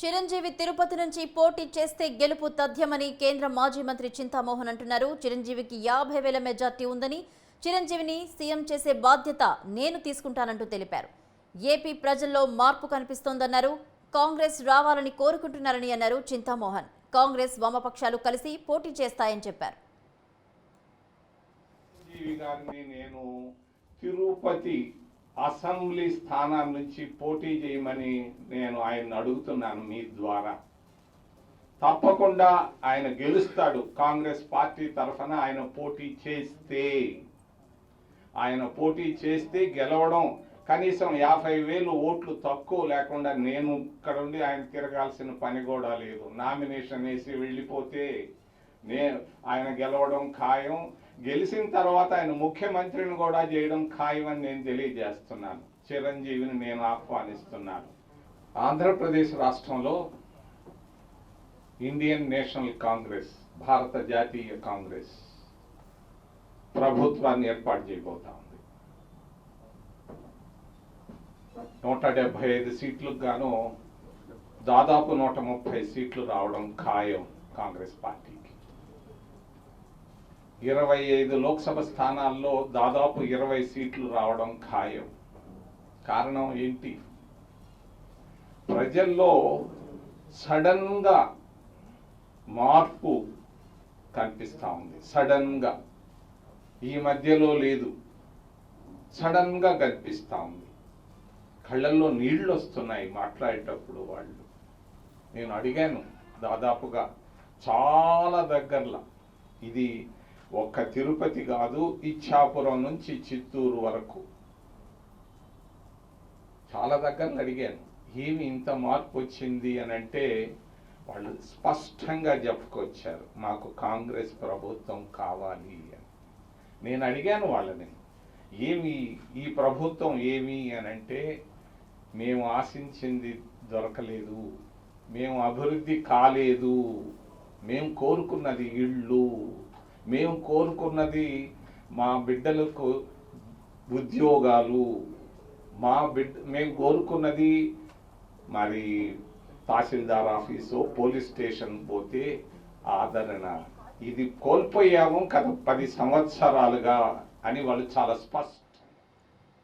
చిరంజీవి తిరుపతి నుంచి పోటీ చేస్తే గెలుపు తథ్యమని కేంద్ర మాజీ మంత్రి చింతామోహన్ అంటున్నారు. చిరంజీవికి 50,000 మెజార్టీ ఉందని, చిరంజీవిని సీఎం చేసే బాధ్యత నేను తీసుకుంటానంటూ తెలిపారు. ఏపీ ప్రజల్లో మార్పు కనిపిస్తోందన్నారు. కాంగ్రెస్ రావాలని కోరుకుంటున్నారని అన్నారు చింతామోహన్. కాంగ్రెస్ వామపక్షాలు కలిసి పోటీ చేస్తాయని చెప్పారు. తిరుపతి అసెంబ్లీ స్థానం నుంచి పోటీ చేయమని నేను ఆయన అడుగుతున్నాను. మీ ద్వారా తప్పకుండా ఆయన గెలుస్తాడు. కాంగ్రెస్ పార్టీ తరఫున ఆయన పోటీ చేస్తే గెలవడం కనీసం 50,000 ఓట్లు తక్కువ లేకుండా నేను ఇక్కడ ఉండి ఆయన తిరగాల్సిన పని కూడా లేదు. నామినేషన్ వేసి వెళ్ళిపోతే ఆయన గెలవడం ఖాయం. గెలిచిన తర్వాత ఆయన ముఖ్యమంత్రిని కూడా చేయడం ఖాయమని నేను తెలియజేస్తున్నాను. చిరంజీవిని నేను ఆహ్వానిస్తున్నాను. ఆంధ్రప్రదేశ్ రాష్ట్రంలో ఇండియన్ నేషనల్ కాంగ్రెస్, భారత జాతీయ కాంగ్రెస్ ప్రభుత్వాన్ని ఏర్పాటు చేయబోతా ఉంది. 175 సీట్లకు గాను దాదాపు 130 సీట్లు రావడం ఖాయం కాంగ్రెస్ పార్టీకి. 25 లోక్సభ స్థానాల్లో దాదాపు 20 సీట్లు రావడం ఖాయం. కారణం ఏంటి? ప్రజల్లో సడన్ గా మార్పు కనిపిస్తా ఉంది. సడన్ గా, ఈ మధ్యలో లేదు, సడన్ గా కనిపిస్తా ఉంది. కళ్ళల్లో నీళ్లు వస్తున్నాయి మాట్లాడేటప్పుడు వాళ్ళు. నేను అడిగాను, దాదాపుగా చాలా దగ్గరలో, ఇది ఒక్క తిరుపతి కాదు, ఇచ్చాపురం నుంచి చిత్తూరు వరకు చాలా దగ్గరలో అడిగాను, ఏమి ఇంత మార్పు వచ్చింది అని అంటే వాళ్ళు స్పష్టంగా చెప్పుకొచ్చారు, మాకు కాంగ్రెస్ ప్రభుత్వం కావాలి అని. నేను అడిగాను వాళ్ళని, ఏమి ఈ ప్రభుత్వం ఏమి అని అంటే, మేము ఆశించింది దొరకలేదు, మేము అభివృద్ధి కాలేదు, మేము కోరుకున్నది ఇళ్ళు, మేము కోరుకున్నది మా బిడ్డలకు ఉద్యోగాలు, మేము కోరుకున్నది మరి తహసీల్దార్ ఆఫీసు, పోలీస్ స్టేషన్ పోతే ఆదరణ, ఇది కోల్పోయాము గత 10 సంవత్సరాలుగా అని వాళ్ళు చాలా